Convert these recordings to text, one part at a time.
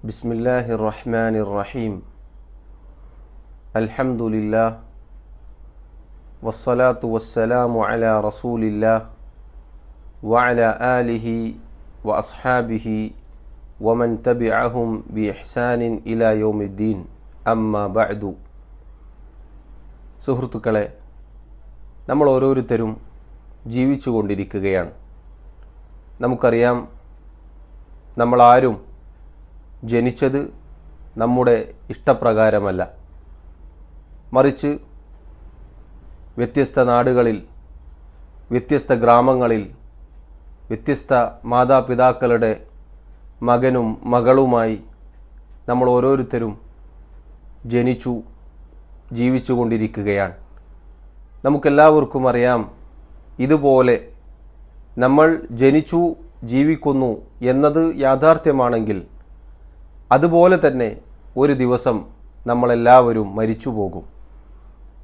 ബിസ്മില്ലാഹിർ റഹ്മാനിർ റഹീം. അൽഹംദുലില്ലാഹ് വസ്സലാത്തു വസ്സലാമു അലാ റസൂലില്ലാഹ് വഅലാ ആലിഹി വഅസ്ഹാബിഹി വമൻ തബിഅഹും ബിഇഹ്സാനിൻ ഇലാ യൗമിദ്ദീൻ. അമ്മാ ബഅദു. സുഹൃത്തുക്കളെ, നമ്മൾ ഓരോരുത്തരും ജീവിച്ചു കൊണ്ടിരിക്കുകയാണ്. നമുക്കറിയാം, നമ്മളാരും ജനിച്ചത് നമ്മുടെ ഇഷ്ടപ്രകാരമല്ല, മറിച്ച് വ്യത്യസ്ത നാടുകളിൽ, വ്യത്യസ്ത ഗ്രാമങ്ങളിൽ, വ്യത്യസ്ത മാതാപിതാക്കളുടെ മകനും മകളുമായി നമ്മൾ ഓരോരുത്തരും ജനിച്ചു ജീവിച്ചു കൊണ്ടിരിക്കുകയാണ്. നമുക്കെല്ലാവർക്കും അറിയാം, ഇതുപോലെ നമ്മൾ ജനിച്ചു ജീവിക്കുന്നു എന്നത് യാഥാർത്ഥ്യമാണെങ്കിൽ അതുപോലെ തന്നെ ഒരു ദിവസം നമ്മളെല്ലാവരും മരിച്ചു പോകും.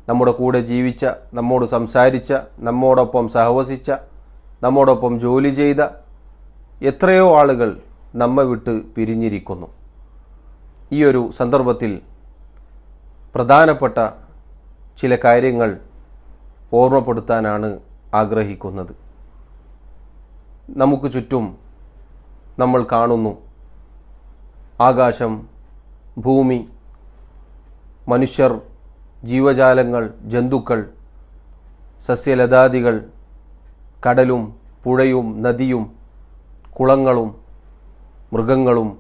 നമ്മുടെ കൂടെ ജീവിച്ച, നമ്മോട് സംസാരിച്ച, നമ്മോടൊപ്പം സഹവസിച്ച, നമ്മോടൊപ്പം ജോലി ചെയ്ത എത്രയോ ആളുകൾ നമ്മെ വിട്ട് പിരിഞ്ഞിരിക്കുന്നു. ഈ ഒരു സന്ദർഭത്തിൽ പ്രധാനപ്പെട്ട ചില കാര്യങ്ങൾ ഓർമ്മപ്പെടുത്താനാണ് ആഗ്രഹിക്കുന്നത്. നമുക്ക് ചുറ്റും നമ്മൾ കാണുന്നു ആകാശം, ഭൂമി, മനുഷ്യർ, ജീവജാലങ്ങൾ, ജന്തുക്കൾ, സസ്യലതാദികൾ, കടലും പുഴയും നദിയും കുളങ്ങളും മൃഗങ്ങളും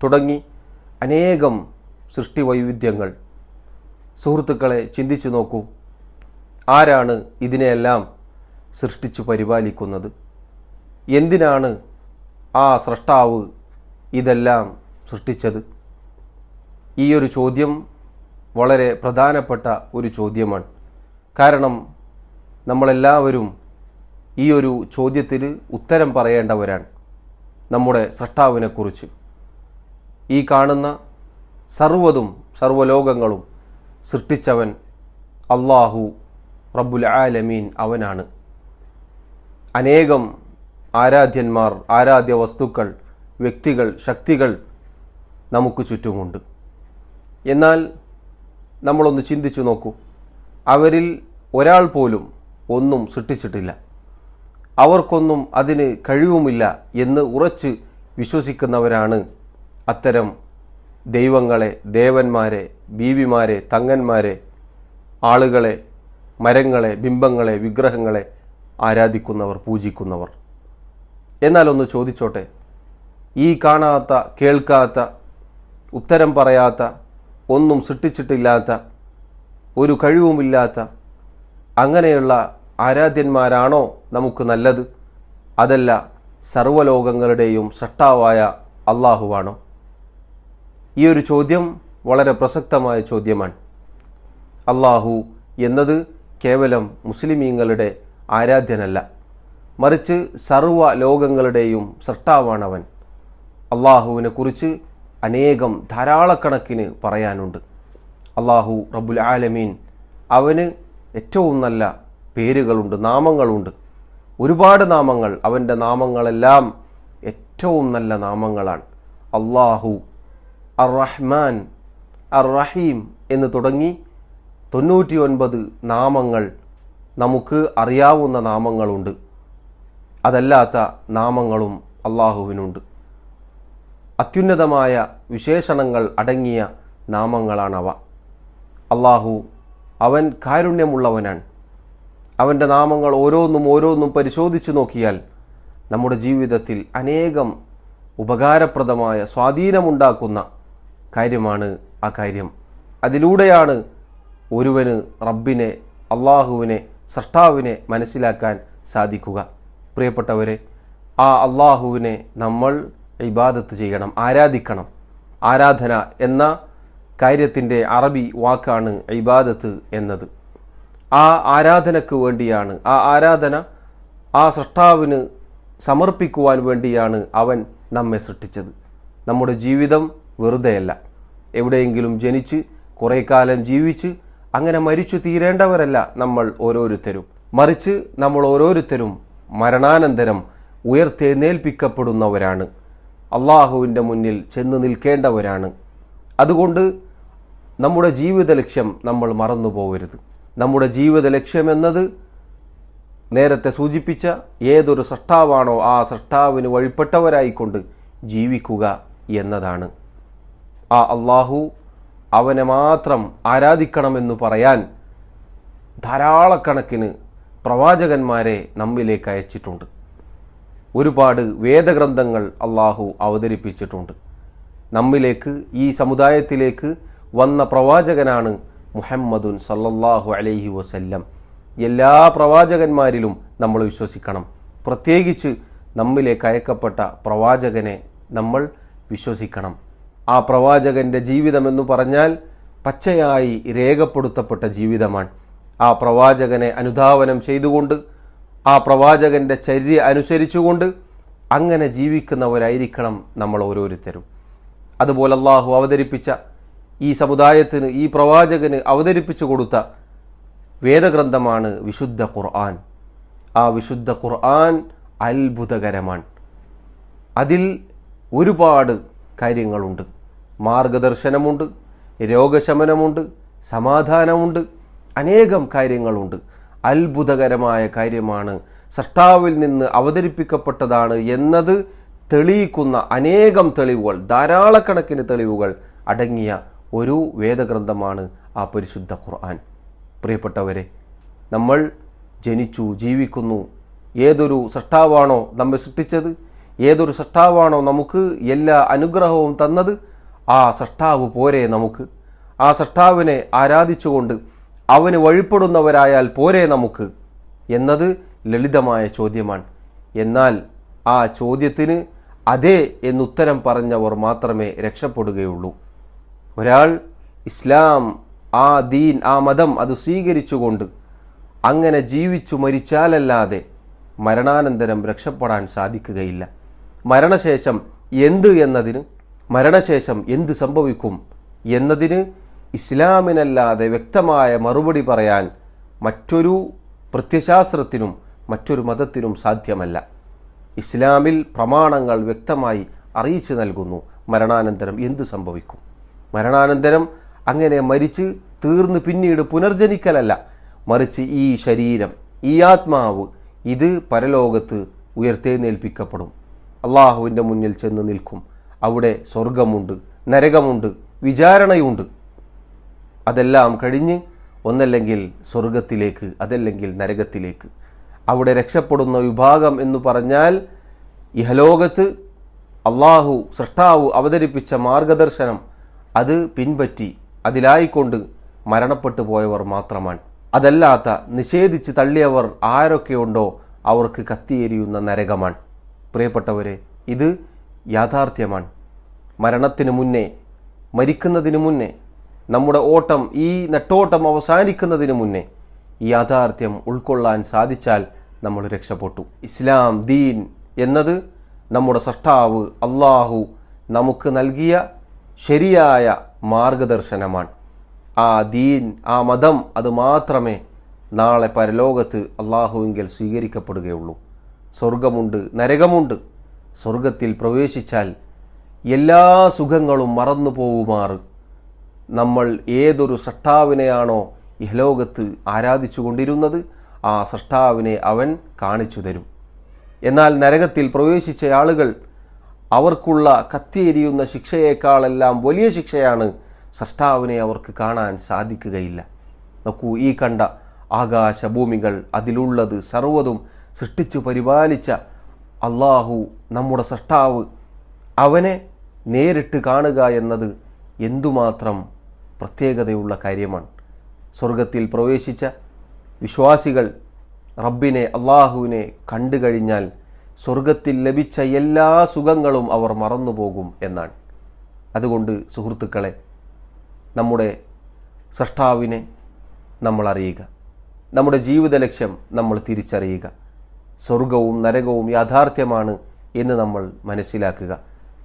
തുടങ്ങി അനേകം സൃഷ്ടിവൈവിധ്യങ്ങൾ. സുഹൃത്തുക്കളെ, ചിന്തിച്ചു നോക്കൂ, ആരാണ് ഇതിനെയെല്ലാം സൃഷ്ടിച്ചു പരിപാലിക്കുന്നത്? എന്തിനാണ് ആ സ്രഷ്ടാവ് ഇതെല്ലാം സൃഷ്ടിച്ചത്? ഈ ഒരു ചോദ്യം വളരെ പ്രധാനപ്പെട്ട ഒരു ചോദ്യമാണ്. കാരണം നമ്മളെല്ലാവരും ഈ ഒരു ചോദ്യത്തിന് ഉത്തരം പറയേണ്ടവരാണ്. നമ്മുടെ സ്രഷ്ടാവിനെക്കുറിച്ച്, ഈ കാണുന്ന സർവ്വതും സർവ്വലോകങ്ങളും സൃഷ്ടിച്ചവൻ അല്ലാഹു റബ്ബുൽ ആലമീൻ, അവനാണ്. അനേകം ആരാധ്യന്മാർ, ആരാധ്യ വസ്തുക്കൾ, വ്യക്തികൾ, ശക്തികൾ നമുക്ക് ചുറ്റുമുണ്ട്. എന്നാൽ നമ്മളൊന്ന് ചിന്തിച്ചു നോക്കൂ, അവരിൽ ഒരാൾ പോലും ഒന്നും സൃഷ്ടിച്ചിട്ടില്ല, അവർക്കൊന്നും അതിന് കഴിവുമില്ല എന്ന് ഉറച്ച് വിശ്വസിക്കുന്നവരാണ് അത്തരം ദൈവങ്ങളെ, ദേവന്മാരെ, ബീവിമാരെ, തങ്ങന്മാരെ, ആളുകളെ, മരങ്ങളെ, ബിംബങ്ങളെ, വിഗ്രഹങ്ങളെ ആരാധിക്കുന്നവർ, പൂജിക്കുന്നവർ. എന്നാൽ ഒന്ന് ചോദിച്ചോട്ടെ, ഈ കാണാത്ത, കേൾക്കാത്ത, ഉത്തരം പറയാത്ത, ഒന്നും സൃഷ്ടിച്ചിട്ടില്ലാത്ത, ഒരു കഴിവുമില്ലാത്ത അങ്ങനെയുള്ള ആരാധ്യന്മാരാണോ നമുക്ക് നല്ലത്? അതല്ല സർവ്വലോകങ്ങളുടെയും സൃഷ്ടാവായ അല്ലാഹുവാണോ? ഈ ഒരു ചോദ്യം വളരെ പ്രസക്തമായ ചോദ്യമാണ്. അല്ലാഹു എന്നത് കേവലം മുസ്ലിമീങ്ങളുടെ ആരാധ്യനല്ല, മറിച്ച് സർവ്വ ലോകങ്ങളുടെയും സൃഷ്ടാവാണവൻ. അള്ളാഹുവിനെ കുറിച്ച് അനേകം, ധാരാളക്കണക്കിന് പറയാനുണ്ട്. അല്ലാഹു റബ്ബുൽ ആലമീൻ, അവന് ഏറ്റവും നല്ല പേരുകളുണ്ട്, നാമങ്ങളുണ്ട്, ഒരുപാട് നാമങ്ങൾ. അവൻ്റെ നാമങ്ങളെല്ലാം ഏറ്റവും നല്ല നാമങ്ങളാണ്. അല്ലാഹു അർ റഹ്മാൻ, അർ റഹീം എന്ന് തുടങ്ങി 99 നാമങ്ങൾ നമുക്ക് അറിയാവുന്ന നാമങ്ങളുണ്ട്. അതല്ലാത്ത നാമങ്ങളും അല്ലാഹുവിനുണ്ട്. അത്യുന്നതമായ വിശേഷണങ്ങൾ അടങ്ങിയ നാമങ്ങളാണവ. അല്ലാഹു, അവൻ കാരുണ്യമുള്ളവനാണ്. അവൻ്റെ നാമങ്ങൾ ഓരോന്നും പരിശോധിച്ചു നോക്കിയാൽ നമ്മുടെ ജീവിതത്തിൽ അനേകം ഉപകാരപ്രദമായ, സ്വാധീനമുണ്ടാക്കുന്ന കാര്യമാണ് ആ കാര്യം. അതിലൂടെയാണ് ഒരുവന് റബ്ബിനെ, അല്ലാഹുവിനെ, സൃഷ്ടാവിനെ മനസ്സിലാക്കാൻ സാധിക്കുക. പ്രിയപ്പെട്ടവരെ, ആ അല്ലാഹുവിനെ നമ്മൾ ഇബാദത്ത് ചെയ്യണം, ആരാധിക്കണം. ആരാധന എന്ന കാര്യത്തിൻ്റെ അറബി വാക്കാണ് ഇബാദത്ത് എന്നത്. ആ ആരാധനയ്ക്ക് വേണ്ടിയാണ്, ആ ആരാധന ആ സൃഷ്ടാവിന് സമർപ്പിക്കുവാൻ വേണ്ടിയാണ് അവൻ നമ്മെ സൃഷ്ടിച്ചത്. നമ്മുടെ ജീവിതം വെറുതെയല്ല. എവിടെയെങ്കിലും ജനിച്ച് കുറേ കാലം ജീവിച്ച് അങ്ങനെ മരിച്ചു തീരേണ്ടവരല്ല നമ്മൾ ഓരോരുത്തരും. മറിച്ച് നമ്മൾ ഓരോരുത്തരും മരണാനന്തരം ഉയർത്തെഴുന്നേൽപ്പിക്കപ്പെടുന്നവരാണ്. അള്ളാഹുവിൻ്റെ മുന്നിൽ ചെന്ന് നിൽക്കേണ്ടവരാണ്. അതുകൊണ്ട് നമ്മുടെ ജീവിത ലക്ഷ്യം നമ്മൾ മറന്നു പോകരുത്. നമ്മുടെ ജീവിത ലക്ഷ്യമെന്നത് നേരത്തെ സൂചിപ്പിച്ച ഏതൊരു സൃഷ്ടാവാണോ ആ സൃഷ്ടാവിന് വഴിപ്പെട്ടവരായിക്കൊണ്ട് ജീവിക്കുക എന്നതാണ്. ആ അള്ളാഹു അവനെ മാത്രം ആരാധിക്കണമെന്ന് പറയാൻ ധാരാളക്കണക്കിന് പ്രവാചകന്മാരെ നമ്മിലേക്ക് അയച്ചിട്ടുണ്ട്. ഒരുപാട് വേദഗ്രന്ഥങ്ങൾ അള്ളാഹു അവതരിപ്പിച്ചിട്ടുണ്ട്. നമ്മിലേക്ക്, ഈ സമുദായത്തിലേക്ക് വന്ന പ്രവാചകനാണ് മുഹമ്മദുൻ സല്ലല്ലാഹു അലൈഹി വസല്ലം. എല്ലാ പ്രവാചകന്മാരിലും നമ്മൾ വിശ്വസിക്കണം. പ്രത്യേകിച്ച് നമ്മിലേക്ക് അയക്കപ്പെട്ട പ്രവാചകനെ നമ്മൾ വിശ്വസിക്കണം. ആ പ്രവാചകൻ്റെ ജീവിതമെന്ന് പറഞ്ഞാൽ പച്ചയായി രേഖപ്പെടുത്തപ്പെട്ട ജീവിതമാണ്. ആ പ്രവാചകനെ അനുധാവനം ചെയ്തുകൊണ്ട്, ആ പ്രവാചകൻ്റെ ചര്യ അനുസരിച്ചുകൊണ്ട് അങ്ങനെ ജീവിക്കുന്നവരായിരിക്കണം നമ്മൾ ഓരോരുത്തരും. അതുപോലെ അള്ളാഹു അവതരിപ്പിച്ച ഈ സമുദായത്തിന്, ഈ പ്രവാചകന് അവതരിപ്പിച്ചു കൊടുത്ത വേദഗ്രന്ഥമാണ് വിശുദ്ധ ഖുർആൻ. ആ വിശുദ്ധ ഖുർആൻ അത്ഭുതകരമാണ്. അതിൽ ഒരുപാട് കാര്യങ്ങളുണ്ട്. മാർഗദർശനമുണ്ട്, രോഗശമനമുണ്ട്, സമാധാനമുണ്ട്, അനേകം കാര്യങ്ങളുണ്ട്. അത്ഭുതകരമായ കാര്യമാണ്. സൃഷ്ടാവിൽ നിന്ന് അവതരിപ്പിക്കപ്പെട്ടതാണ് എന്നത് തെളിയിക്കുന്ന അനേകം തെളിവുകൾ, ധാരാളക്കണക്കിന് തെളിവുകൾ അടങ്ങിയ ഒരു വേദഗ്രന്ഥമാണ് ആ പരിശുദ്ധ ഖുർആൻ. പ്രിയപ്പെട്ടവരെ, നമ്മൾ ജനിച്ചു ജീവിക്കുന്നു. ഏതൊരു സൃഷ്ടാവാണോ നമ്മെ സൃഷ്ടിച്ചത്, ഏതൊരു സൃഷ്ടാവാണോ നമുക്ക് എല്ലാ അനുഗ്രഹവും തന്നത്, ആ സൃഷ്ടാവ് പോരെ നമുക്ക്? ആ സൃഷ്ടാവിനെ ആരാധിച്ചുകൊണ്ട് അവന് വഴിപ്പെടുന്നവരായാൽ പോരെ നമുക്ക് എന്നത് ലളിതമായ ചോദ്യമാണ്. എന്നാൽ ആ ചോദ്യത്തിന് അതെ എന്നുത്തരം പറഞ്ഞവർ മാത്രമേ രക്ഷപ്പെടുകയുള്ളൂ. ഒരാൾ ഇസ്ലാം, ആ ദീൻ, ആ മതം അത് സ്വീകരിച്ചുകൊണ്ട് അങ്ങനെ ജീവിച്ചു മരിച്ചാലല്ലാതെ മരണാനന്തരം രക്ഷപ്പെടാൻ സാധിക്കുകയില്ല. മരണശേഷം മരണശേഷം എന്ത് സംഭവിക്കും എന്നതിന് ഇസ്ലാമിനല്ലാതെ വ്യക്തമായ മറുപടി പറയാൻ മറ്റൊരു പ്രത്യശാസ്ത്രത്തിനും മറ്റൊരു മതത്തിനും സാധ്യമല്ല. ഇസ്ലാമിൽ പ്രമാണങ്ങൾ വ്യക്തമായി അറിയിച്ചു നൽകുന്നു മരണാനന്തരം എന്ത് സംഭവിക്കും. മരണാനന്തരം അങ്ങനെ മരിച്ച് തീർന്ന് പിന്നീട് പുനർജനിക്കലല്ല, മറിച്ച് ഈ ശരീരം, ഈ ആത്മാവ് ഇത് പരലോകത്ത് ഉയർത്തെഴുന്നേൽപ്പിക്കപ്പെടും. അള്ളാഹുവിൻ്റെ മുന്നിൽ ചെന്ന് നിൽക്കും. അവിടെ സ്വർഗമുണ്ട്, നരകമുണ്ട്, വിചാരണയുണ്ട്. അതെല്ലാം കഴിഞ്ഞ് ഒന്നല്ലെങ്കിൽ സ്വർഗത്തിലേക്ക്, അതല്ലെങ്കിൽ നരകത്തിലേക്ക്. അവിടെ രക്ഷപ്പെടുന്ന വിഭാഗം എന്ന് പറഞ്ഞാൽ ഇഹലോകത്ത് അള്ളാഹു സൃഷ്ടാവ് അവതരിപ്പിച്ച മാർഗദർശനം അത് പിൻപറ്റി അതിലായിക്കൊണ്ട് മരണപ്പെട്ടു പോയവർ മാത്രമാണ്. അതല്ലാത്ത നിഷേധിച്ച് തള്ളിയവർ ആരൊക്കെയുണ്ടോ അവർക്ക് കത്തിയെരിയുന്ന നരകമാണ്. പ്രിയപ്പെട്ടവരെ, ഇത് യാഥാർത്ഥ്യമാണ്. മരണത്തിന് മുന്നേ, മരിക്കുന്നതിന് മുന്നേ, നമ്മുടെ ഓട്ടം, ഈ നെട്ടോട്ടം അവസാനിക്കുന്നതിന് മുന്നേ ഈ യാഥാർത്ഥ്യം ഉൾക്കൊള്ളാൻ സാധിച്ചാൽ നമ്മൾ രക്ഷപ്പെട്ടു. ഇസ്ലാം ദീൻ എന്നത് നമ്മുടെ സൃഷ്ടാവ് അള്ളാഹു നമുക്ക് നൽകിയ ശരിയായ മാർഗദർശനമാണ്. ആ ദീൻ, ആ മതം അത് മാത്രമേ നാളെ പരലോകത്ത് അള്ളാഹുവിങ്കൽ സ്വീകരിക്കപ്പെടുകയുള്ളൂ. സ്വർഗമുണ്ട്, നരകമുണ്ട്. സ്വർഗത്തിൽ പ്രവേശിച്ചാൽ എല്ലാ സുഖങ്ങളും മറന്നു പോകുമാറ് നമ്മൾ ഏതൊരു സൃഷ്ടാവിനെയാണോ ഇഹലോകത്ത് ആരാധിച്ചു കൊണ്ടിരുന്നത് ആ സൃഷ്ടാവിനെ അവൻ കാണിച്ചു തരും. എന്നാൽ നരകത്തിൽ പ്രവേശിച്ച ആളുകൾ അവർക്കുള്ള കത്തിയെരിയുന്ന ശിക്ഷയേക്കാളെല്ലാം വലിയ ശിക്ഷയാണ്. സൃഷ്ടാവിനെ അവർക്ക് കാണാൻ സാധിക്കുകയില്ല. നോക്കൂ, ഈ കണ്ട ആകാശഭൂമികൾ, അതിലുള്ളത് സർവ്വതും സൃഷ്ടിച്ചു പരിപാലിച്ച അള്ളാഹു, നമ്മുടെ സൃഷ്ടാവ്, അവനെ നേരിട്ട് കാണുക എന്നത് എന്തുമാത്രം പ്രത്യേകതയുള്ള കാര്യമാണ്. സ്വർഗത്തിൽ പ്രവേശിച്ച വിശ്വാസികൾ റബ്ബിനെ, അള്ളാഹുവിനെ കണ്ടു കഴിഞ്ഞാൽ സ്വർഗത്തിൽ ലഭിച്ച എല്ലാ സുഖങ്ങളും അവർ മറന്നുപോകും എന്നാണ്. അതുകൊണ്ട് സുഹൃത്തുക്കളെ, നമ്മുടെ സൃഷ്ടാവിനെ നമ്മൾ അറിയുക, നമ്മുടെ ജീവിത ലക്ഷ്യം നമ്മൾ തിരിച്ചറിയുക. സ്വർഗവും നരകവും യാഥാർത്ഥ്യമാണ് എന്ന് നമ്മൾ മനസ്സിലാക്കുക.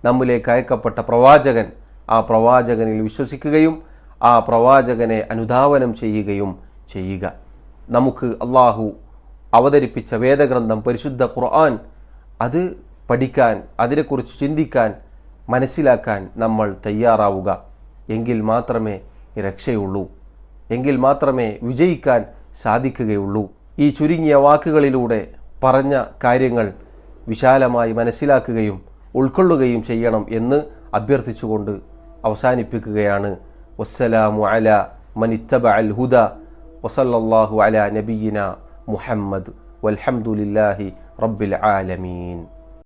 നമ്മിലേക്ക് അയക്കപ്പെട്ട പ്രവാചകൻ, ആ പ്രവാചകനിൽ വിശ്വസിക്കുകയും ആ പ്രവാചകനെ അനുധാവനം ചെയ്യുകയും ചെയ്യുക. നമുക്ക് അള്ളാഹു അവതരിപ്പിച്ച വേദഗ്രന്ഥം പരിശുദ്ധ ഖുർആൻ അത് പഠിക്കാൻ, അതിനെക്കുറിച്ച് ചിന്തിക്കാൻ, മനസ്സിലാക്കാൻ നമ്മൾ തയ്യാറാവുക. എങ്കിൽ മാത്രമേ രക്ഷയുള്ളൂ, എങ്കിൽ മാത്രമേ വിജയിക്കാൻ സാധിക്കുകയുള്ളൂ. ഈ ചുരുങ്ങിയ വാക്കുകളിലൂടെ പറഞ്ഞ കാര്യങ്ങൾ വിശാലമായി മനസ്സിലാക്കുകയും ഉൾക്കൊള്ളുകയും ചെയ്യണം എന്ന് അഭ്യർത്ഥിച്ചുകൊണ്ട് അവസാനിപ്പിക്കുകയാണ്. വസ്സലാമു അലാ മനിത്തബഅൽ ഹുദ വസല്ലല്ലാഹു അലാ നബിയിന മുഹമ്മദ് വൽഹംദുലില്ലാഹി റബ്ബിൽ ആലമീൻ.